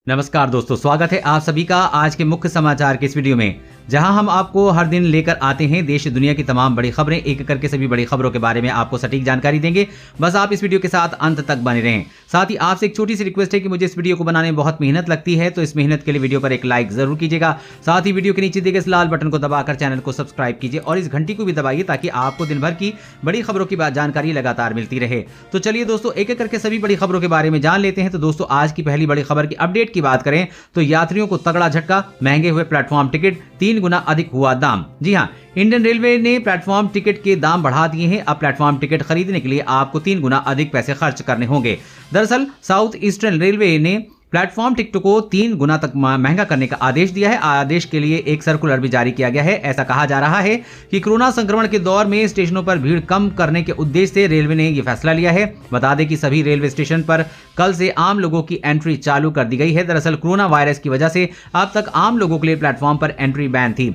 नमस्कार दोस्तों, स्वागत है आप सभी का आज के मुख्य समाचार के इस वीडियो में, जहां हम आपको हर दिन लेकर आते हैं देश दुनिया की तमाम बड़ी खबरें। एक करके सभी बड़ी खबरों के बारे में आपको सटीक जानकारी देंगे। बस आप इस वीडियो के साथ अंत तक बने रहें। साथ ही आपसे एक छोटी सी रिक्वेस्ट है कि मुझे इस वीडियो को बनाने में बहुत मेहनत लगती है, तो इस मेहनत के लिए वीडियो पर एक लाइक जरूर कीजिएगा। साथ ही वीडियो के नीचे दिए गए इस लाल बटन को दबाकर चैनल को सब्सक्राइब कीजिए और इस घंटी को भी दबाइए ताकि आपको दिन भर की बड़ी खबरों की जानकारी लगातार मिलती रहे। तो चलिए दोस्तों, एक एक करके सभी बड़ी खबरों के बारे में जान लेते हैं। तो दोस्तों, आज की पहली बड़ी खबर की अपडेट की बात करें तो यात्रियों को तगड़ा झटका, महंगे हुए प्लेटफॉर्म टिकट, 3 गुना अधिक हुआ दाम। जी हां, इंडियन रेलवे ने प्लेटफॉर्म टिकट के दाम बढ़ा दिए हैं। अब प्लेटफॉर्म टिकट खरीदने के लिए आपको 3 गुना अधिक पैसे खर्च करने होंगे। दरअसल साउथ ईस्टर्न रेलवे ने प्लेटफॉर्म टिकटों को 3 गुना तक महंगा करने का आदेश दिया है। आदेश के लिए एक सर्कुलर भी जारी किया गया है। ऐसा कहा जा रहा है कि कोरोना संक्रमण के दौर में स्टेशनों पर भीड़ कम करने के उद्देश्य से रेलवे ने यह फैसला लिया है। बता दें कि सभी रेलवे स्टेशन पर कल से आम लोगों की एंट्री चालू कर दी गई है। दरअसल कोरोना वायरस की वजह से अब तक आम लोगों के लिए प्लेटफॉर्म पर एंट्री बैन थी।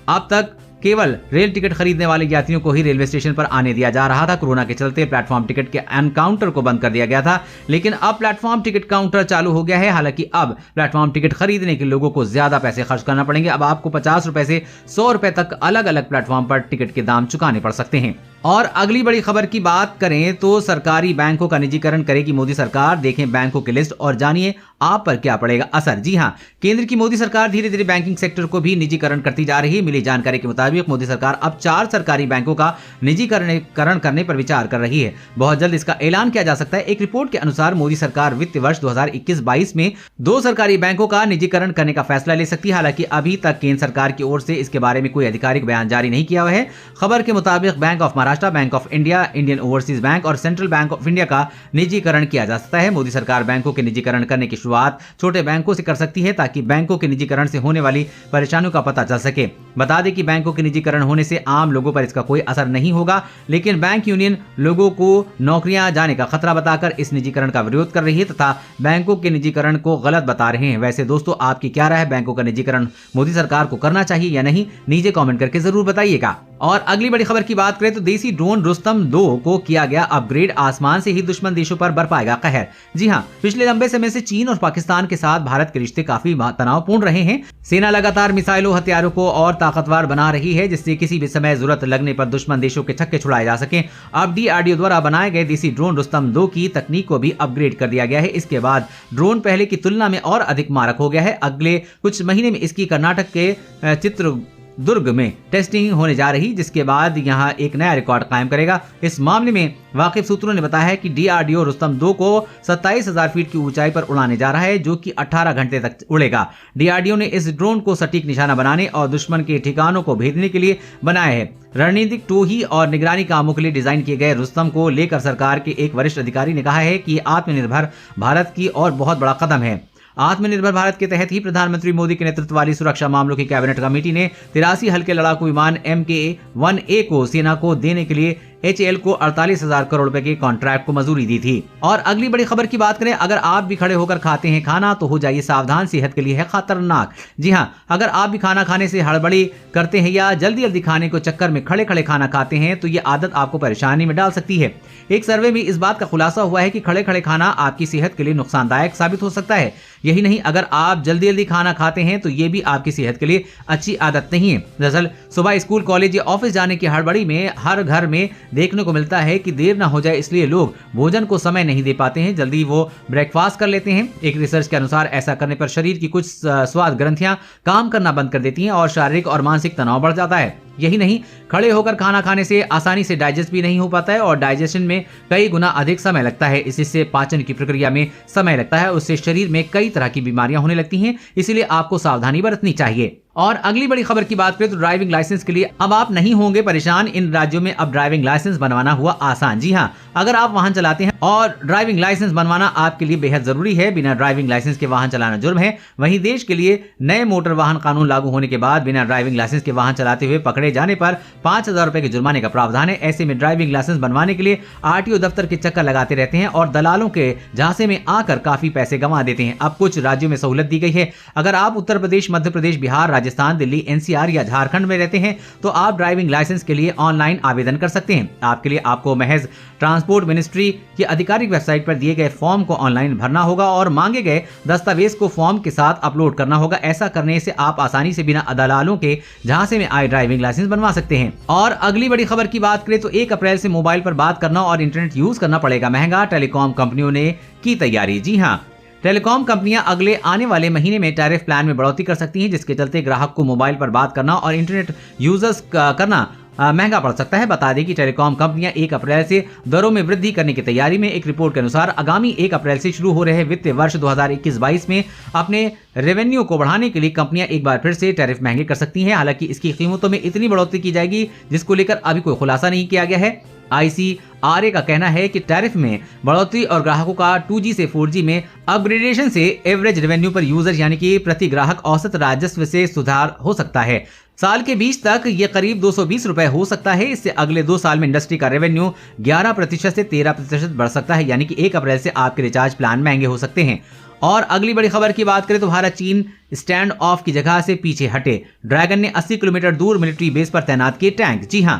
अब तक केवल रेल टिकट खरीदने वाले यात्रियों को ही रेलवे स्टेशन पर आने दिया जा रहा था। कोरोना के चलते प्लेटफॉर्म टिकट के एनकाउंटर को बंद कर दिया गया था, लेकिन अब प्लेटफॉर्म टिकट काउंटर चालू हो गया है। हालांकि अब प्लेटफॉर्म टिकट खरीदने के लोगों को ज्यादा पैसे खर्च करना पड़ेंगे। अब आपको 50 रुपए से 100 रुपए तक अलग अलग प्लेटफॉर्म पर टिकट के दाम चुकाने पड़ सकते हैं। और अगली बड़ी खबर की बात करें तो सरकारी बैंकों का निजीकरण करेगी मोदी सरकार। देखें बैंकों की लिस्ट और जानिए आप पर क्या पड़ेगा असर। जी हां, केंद्र की मोदी सरकार धीरे धीरे बैंकिंग सेक्टर को भी निजीकरण करती जा रही है। मिली जानकारी के मुताबिक मोदी सरकार अब 4 सरकारी बैंकों का निजीकरण करने पर विचार कर रही है। बहुत जल्द इसका ऐलान किया जा सकता है। एक रिपोर्ट के अनुसार मोदी सरकार वित्त वर्ष 2021-22 में 2 सरकारी बैंकों का निजीकरण करने का फैसला ले सकती है। हालांकि अभी तक केंद्र सरकार की ओर से इसके बारे में कोई आधिकारिक बयान जारी नहीं किया हुआ है। खबर के मुताबिक bank of Maharashtra, bank of India, Indian overseas bank और सेंट्रल बैंक ऑफ इंडिया का निजीकरण किया जा सकता है। मोदी सरकार बैंकों के निजीकरण करने की शुरुआत छोटे बैंकों से कर सकती है ताकि बैंकों के निजीकरण से होने वाली परेशानियों का पता चल सके। बता दें कि बैंकों के निजीकरण होने से आम लोगों पर इसका कोई असर नहीं होगा, लेकिन बैंक यूनियन लोगों को नौकरियां जाने का खतरा बताकर इस निजीकरण का विरोध कर रही है तथा बैंकों के निजीकरण को गलत बता रहे हैं। वैसे दोस्तों, आपकी क्या राय है? बैंकों का निजीकरण मोदी सरकार को करना चाहिए या नहीं? नीचे कमेंट करके जरूर बताइएगा। और अगली बड़ी खबर की बात करें तो देसी ड्रोन रुस्तम 2 को किया गया अपग्रेड। आसमान से ही दुश्मन देशों पर बरपाएगा कहर। जी हां, पिछले लंबे समय से चीन और पाकिस्तान के साथ भारत के रिश्ते काफी तनावपूर्ण रहे हैं। सेना लगातार मिसाइलों, हथियारों को और ताकतवर बना रही है, जिससे किसी भी समय जरूरत लगने पर दुश्मन देशों के छक्के छुड़ाए जा सके। अब डीआरडीओ द्वारा बनाए गए देसी ड्रोन रुस्तम 2 की तकनीक को भी अपग्रेड कर दिया गया है। इसके बाद ड्रोन पहले की तुलना में और अधिक मारक हो गया है। अगले कुछ महीने में इसकी कर्नाटक के चित्रदुर्ग में टेस्टिंग होने जा रही, जिसके बाद यहां एक नया रिकॉर्ड कायम करेगा। इस मामले में वाकिफ सूत्रों ने बताया है कि डीआरडीओ रुस्तम 2 को 27,000 फीट की ऊंचाई पर उड़ाने जा रहा है, जो कि 18 घंटे तक उड़ेगा। डीआरडीओ ने इस ड्रोन को सटीक निशाना बनाने और दुश्मन के ठिकानों को भेदने के लिए बनाया है। रणनीतिक टोही और निगरानी कामों के लिए डिजाइन किए गए रुस्तम को लेकर सरकार के एक वरिष्ठ अधिकारी ने कहा है कि आत्मनिर्भर भारत की और बहुत बड़ा कदम है। आत्मनिर्भर भारत के तहत ही प्रधानमंत्री मोदी के नेतृत्व वाली सुरक्षा मामलों की कैबिनेट कमेटी ने 83 हल्के लड़ाकू विमान MK-1A को सेना को देने के लिए HAL को 48,000 करोड़ रुपए के कॉन्ट्रैक्ट को मंजूरी दी थी। और अगली बड़ी खबर की बात करें, अगर आप भी खड़े होकर खाते हैं खाना तो हो जाइए सावधान, सेहत के लिए है खतरनाक। जी हां, अगर आप भी खाना खाने से हड़बड़ी करते हैं या जल्दी जल्दी खाने को चक्कर में खड़े खड़े खाना खाते हैं तो ये आदत आपको परेशानी में डाल सकती है। एक सर्वे में इस बात का खुलासा हुआ है कि खड़े खड़े खाना आपकी सेहत के लिए नुकसानदायक साबित हो सकता है। यही नहीं, अगर आप जल्दी जल्दी खाना खाते हैं तो ये भी आपकी सेहत के लिए अच्छी आदत नहीं है। दरअसल सुबह स्कूल, कॉलेज या ऑफिस जाने की हड़बड़ी में हर घर में देखने को मिलता है कि देर ना हो जाए इसलिए लोग भोजन को समय नहीं दे पाते हैं, जल्दी वो ब्रेकफास्ट कर लेते हैं। एक रिसर्च के अनुसार ऐसा करने पर शरीर की कुछ स्वाद ग्रंथियां काम करना बंद कर देती हैं और शारीरिक और मानसिक तनाव बढ़ जाता है। यही नहीं, खड़े होकर खाना खाने से आसानी से डाइजेस्ट भी नहीं हो पाता है और डाइजेशन में कई गुना अधिक समय लगता है। इससे पाचन की प्रक्रिया में समय लगता है, उससे शरीर में कई तरह की बीमारियां होने लगती हैं। इसलिए आपको सावधानी बरतनी चाहिए। और अगली बड़ी खबर की बात करें तो ड्राइविंग लाइसेंस के लिए अब आप नहीं होंगे परेशान। इन राज्यों में अब ड्राइविंग लाइसेंस बनवाना हुआ आसान। जी हां, अगर आप वाहन चलाते हैं और ड्राइविंग लाइसेंस बनवाना आपके लिए बेहद जरूरी है। बिना ड्राइविंग लाइसेंस के वाहन चलाना जुर्म है। वहीं देश के लिए नए मोटर वाहन कानून लागू होने के बाद बिना ड्राइविंग लाइसेंस के वाहन चलाते हुए पकड़े जाने पर 5,000 रुपए के जुर्माने का प्रावधान है। ऐसे में ड्राइविंग लाइसेंस बनवाने के लिए RTO दफ्तर के चक्कर लगाते रहते हैं और दलालों के झांसे में आकर काफी पैसे गंवा देते हैं। अब कुछ राज्यों में सहूलत दी गई है। अगर आप उत्तर प्रदेश, मध्य प्रदेश, बिहार, राजस्थान, दिल्ली, एनसीआर या झारखंड में रहते हैं तो आप ड्राइविंग लाइसेंस के लिए ऑनलाइन आवेदन कर सकते हैं। आपके लिए आपको महज ट्रांसपोर्ट मिनिस्ट्री की आधिकारिक वेबसाइट पर दिए गए फॉर्म को ऑनलाइन भरना होगा और मांगे गए दस्तावेज को फॉर्म के साथ अपलोड करना होगा। ऐसा करने से आप आसानी से बिना दलालों के झांसे में आए ड्राइविंग लाइसेंस बनवा सकते हैं। और अगली बड़ी खबर की बात करें तो 1 अप्रैल से मोबाइल पर बात करना और इंटरनेट यूज करना पड़ेगा महंगा, टेलीकॉम कंपनियों ने की तैयारी। जी हां, टेलीकॉम कंपनियां अगले आने वाले महीने में टैरिफ प्लान में बढ़ोतरी कर सकती हैं, जिसके चलते ग्राहक को मोबाइल पर बात करना और इंटरनेट यूजर्स करना महंगा पड़ सकता है। बता दें कि टेलीकॉम कंपनियां 1 अप्रैल से दरों में वृद्धि करने की तैयारी में। एक रिपोर्ट के अनुसार आगामी 1 अप्रैल से शुरू हो रहे वित्तीय वर्ष 2021-22 में अपने रेवेन्यू को बढ़ाने के लिए कंपनियां एक बार फिर से टैरिफ महंगे कर सकती हैं। हालांकि इसकी कीमतों में इतनी बढ़ोतरी की जाएगी जिसको लेकर अभी कोई खुलासा नहीं किया गया है। ICRA का कहना है कि टैरिफ में बढ़ोतरी और ग्राहकों का 2G से 4G में अपग्रेडेशन से एवरेज रेवेन्यू पर यूजर यानी कि प्रति ग्राहक औसत राजस्व से सुधार हो सकता है। साल के बीच तक ये करीब 220 रुपए हो सकता है। इससे अगले 2 साल में इंडस्ट्री का रेवेन्यू 11% से 13% बढ़ सकता है, यानी कि 1 अप्रैल से आपके रिचार्ज प्लान महंगे हो सकते हैं। और अगली बड़ी खबर की बात करें तो भारत चीन स्टैंड ऑफ की जगह से पीछे हटे। ड्रैगन ने 80 किलोमीटर दूर मिलिट्री बेस पर तैनात किए टैंक। जी हां,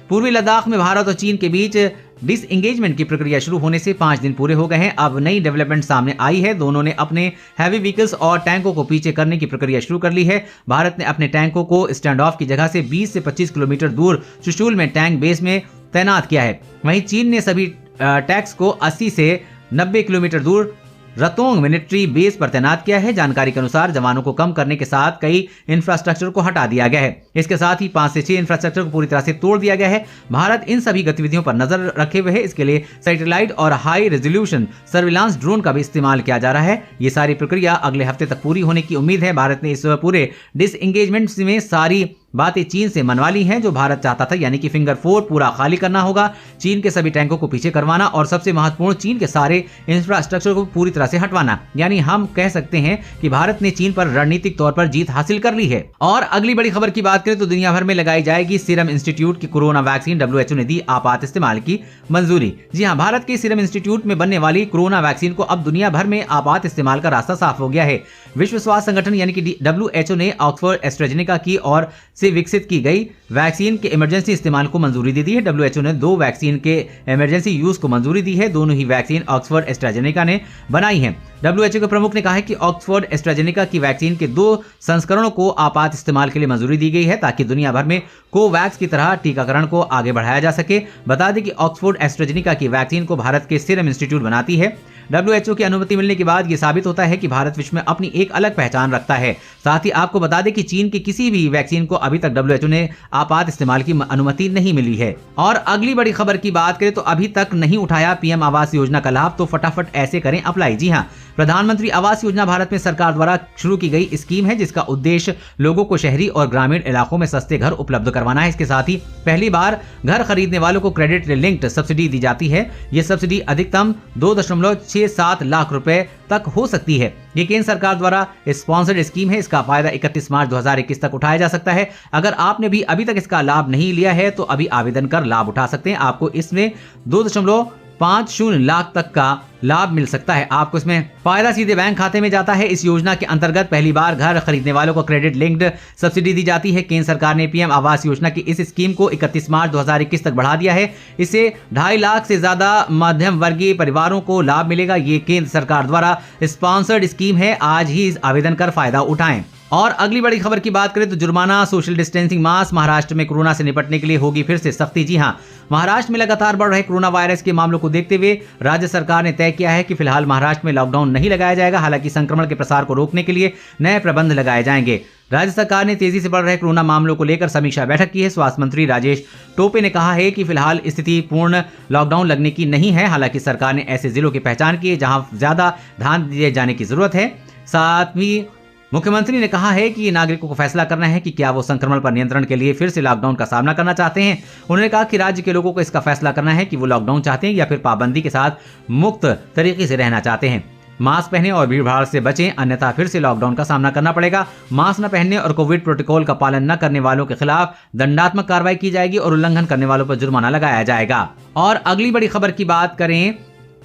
पूर्वी लद्दाख में भारत और चीन के बीच डिसएंगेजमेंट की प्रक्रिया शुरू होने से 5 दिन पूरे हो गए हैं। अब नई डेवलपमेंट सामने आई है। दोनों ने अपने हैवी व्हीकल्स और टैंकों को पीछे करने की प्रक्रिया शुरू कर ली है। भारत ने अपने टैंकों को स्टैंड ऑफ की जगह से 20 से 25 किलोमीटर दूर चुशूल में टैंक बेस में तैनात किया है। वहीं चीन ने सभी टैंक्स को 80 से 90 किलोमीटर दूर रतोंग मिलिट्री बेस पर तैनात किया है। जानकारी के अनुसार जवानों को कम करने के साथ कई इंफ्रास्ट्रक्चर को हटा दिया गया है। इसके साथ ही 5 से 6 इंफ्रास्ट्रक्चर को पूरी तरह से तोड़ दिया गया है। भारत इन सभी गतिविधियों पर नजर रखे हुए है। इसके लिए सैटेलाइट और हाई रेजोल्यूशन सर्विलांस ड्रोन का भी इस्तेमाल किया जा रहा है। ये सारी प्रक्रिया अगले हफ्ते तक पूरी होने की उम्मीद है। भारत ने इस पूरे डिसएंगेजमेंट में सारी बातें चीन से मनवा ली हैं जो भारत चाहता था, यानी कि फिंगर 4 पूरा खाली करना होगा, चीन के सभी टैंकों को पीछे करवाना और सबसे महत्वपूर्ण चीन के सारे इंफ्रास्ट्रक्चर को पूरी तरह से हटवाना। यानी हम कह सकते हैं कि भारत ने चीन पर रणनीतिक तौर पर जीत हासिल कर ली है। और अगली बड़ी खबर की बात करें तो दुनिया भर में लगाई जाएगी सीरम इंस्टीट्यूट की कोरोना वैक्सीन। WHO ने दी आपात इस्तेमाल की मंजूरी। जी हां, भारत के सीरम इंस्टीट्यूट में बनने वाली कोरोना वैक्सीन को अब दुनिया भर में आपात इस्तेमाल का रास्ता साफ हो गया है। विश्व स्वास्थ्य संगठन यानी कि WHO ने ऑक्सफोर्ड एस्ट्राजेनेका की और से विकसित की गई वैक्सीन के इमरजेंसी इस्तेमाल को मंजूरी दे दी है। WHO ने 2 वैक्सीन के इमरजेंसी यूज को मंजूरी दी है। दोनों ही वैक्सीन ऑक्सफोर्ड एस्ट्राजेनेका ने बनाई है। WHO के प्रमुख ने कहा है कि ऑक्सफोर्ड एस्ट्राजेनेका की वैक्सीन के 2 संस्करणों को आपात इस्तेमाल के लिए मंजूरी दी गई है ताकि दुनिया भर में कोवैक्स की तरह टीकाकरण को आगे बढ़ाया जा सके। बता दें कि ऑक्सफोर्ड एस्ट्राजेनेका की वैक्सीन को भारत के सीरम इंस्टीट्यूट बनाती है। WHO की अनुमति मिलने के बाद यह साबित होता है कि भारत विश्व में अपनी एक अलग पहचान रखता है। साथ ही आपको बता दें कि चीन की किसी भी वैक्सीन को अभी तक WHO ने आपात इस्तेमाल की अनुमति नहीं मिली है। और अगली बड़ी खबर की बात करें तो अभी तक नहीं उठाया PM आवास योजना का लाभ तो फटाफट ऐसे करें अप्लाई। जी हां, प्रधानमंत्री आवास योजना भारत में सरकार द्वारा शुरू की गई स्कीम है जिसका उद्देश्य लोगों को शहरी और ग्रामीण इलाकों में सस्ते घर उपलब्ध करवाना है। इसके साथ ही पहली बार घर खरीदने वालों को क्रेडिट लिंक्ड सब्सिडी दी जाती है। ये सब्सिडी अधिकतम 2.67 लाख रुपए तक हो सकती है। ये केंद्र सरकार द्वारा स्पॉन्सर्ड स्कीम है। इसका फायदा 31 मार्च 2021 तक उठाया जा सकता है। अगर आपने भी अभी तक इसका लाभ नहीं लिया है तो अभी आवेदन कर लाभ उठा सकते हैं। आपको इसमें 2.50 लाख तक का लाभ मिल सकता है। आपको इसमें फायदा सीधे बैंक खाते में जाता है। इस योजना के अंतर्गत पहली बार घर खरीदने वालों को क्रेडिट लिंक्ड सब्सिडी दी जाती है। केंद्र सरकार ने PM आवास योजना की इस स्कीम को 31 मार्च 2021 तक बढ़ा दिया है। इससे 2.5 लाख से ज्यादा मध्यम वर्गीय परिवारों को लाभ मिलेगा। ये केंद्र सरकार द्वारा स्पॉन्सर्ड स्कीम है। आज ही इस आवेदन कर फायदा उठाएं। और अगली बड़ी खबर की बात करें तो जुर्माना, सोशल डिस्टेंसिंग, मास्क। महाराष्ट्र में कोरोना से निपटने के लिए होगी फिर से सख्ती। जी हां, महाराष्ट्र में लगातार बढ़ रहे कोरोना वायरस के मामलों को देखते हुए राज्य सरकार ने तय किया है कि फिलहाल महाराष्ट्र में लॉकडाउन नहीं लगाया जाएगा। हालांकि संक्रमण के प्रसार को रोकने के लिए नए प्रबंध लगाए जाएंगे। राज्य सरकार ने तेजी से बढ़ रहे कोरोना मामलों को लेकर समीक्षा बैठक की है। स्वास्थ्य मंत्री राजेश टोपे ने कहा है कि फिलहाल स्थिति पूर्ण लॉकडाउन लगने की नहीं है। हालांकि सरकार ने ऐसे जिलों की पहचान की है जहां ज्यादा ध्यान दिए जाने की जरूरत है। साथ ही मुख्यमंत्री ने कहा है कि नागरिकों को फैसला करना है कि क्या वो संक्रमण पर नियंत्रण के लिए फिर से लॉकडाउन का सामना करना चाहते हैं। उन्होंने कहा कि राज्य के लोगों को इसका फैसला करना है कि वो लॉकडाउन चाहते हैं या फिर पाबंदी के साथ मुक्त तरीके से रहना चाहते हैं। मास्क पहने और भीड़भाड़ से बचें, अन्यथा फिर से लॉकडाउन का सामना करना पड़ेगा। मास्क न पहनने और कोविड प्रोटोकॉल का पालन न करने वालों के खिलाफ दंडात्मक कार्रवाई की जाएगी और उल्लंघन करने वालों पर जुर्माना लगाया जाएगा। और अगली बड़ी खबर की बात करें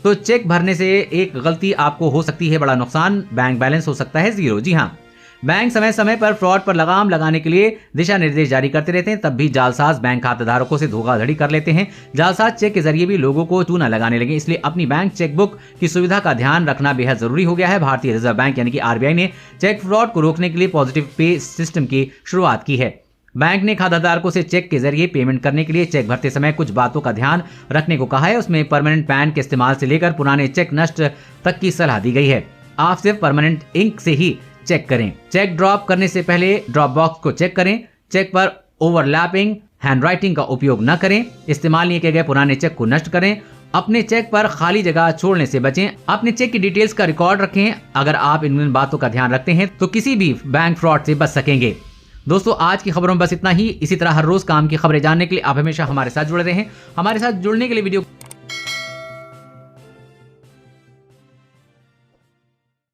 तो चेक भरने से एक गलती आपको हो सकती है बड़ा नुकसान, बैंक बैलेंस हो सकता है 0। जी हां, बैंक समय समय पर फ्रॉड पर लगाम लगाने के लिए दिशा निर्देश जारी करते रहते हैं, तब भी जालसाज बैंक खाताधारकों से धोखाधड़ी कर लेते हैं। जालसाज चेक के जरिए भी लोगों को चूना लगाने लगे, इसलिए अपनी बैंक चेकबुक की सुविधा का ध्यान रखना बेहद जरूरी हो गया है। भारतीय रिजर्व बैंक यानी कि आरबीआई ने चेक फ्रॉड को रोकने के लिए पॉजिटिव पे सिस्टम की शुरुआत की है। बैंक ने खाताधारकों से चेक के जरिए पेमेंट करने के लिए चेक भरते समय कुछ बातों का ध्यान रखने को कहा है। उसमें परमानेंट पैन के इस्तेमाल से लेकर पुराने चेक नष्ट तक की सलाह दी गई है। आप सिर्फ परमानेंट इंक से ही चेक करें। चेक ड्रॉप करने से पहले ड्रॉप बॉक्स को चेक करें। चेक पर ओवरलैपिंग हैंडराइटिंग का उपयोग न करें। इस्तेमाल नहीं किए गए पुराने चेक को नष्ट करें। अपने चेक पर खाली जगह छोड़ने से बचें। अपने चेक की डिटेल्स का रिकॉर्ड रखें। अगर आप इन बातों का ध्यान रखते हैं तो किसी भी बैंक फ्रॉड से बच सकेंगे। दोस्तों, आज की खबरों में बस इतना ही। इसी तरह हर रोज काम की खबरें जानने के लिए आप हमेशा हमारे साथ जुड़े रहें। हमारे साथ जुड़ने के लिए वीडियो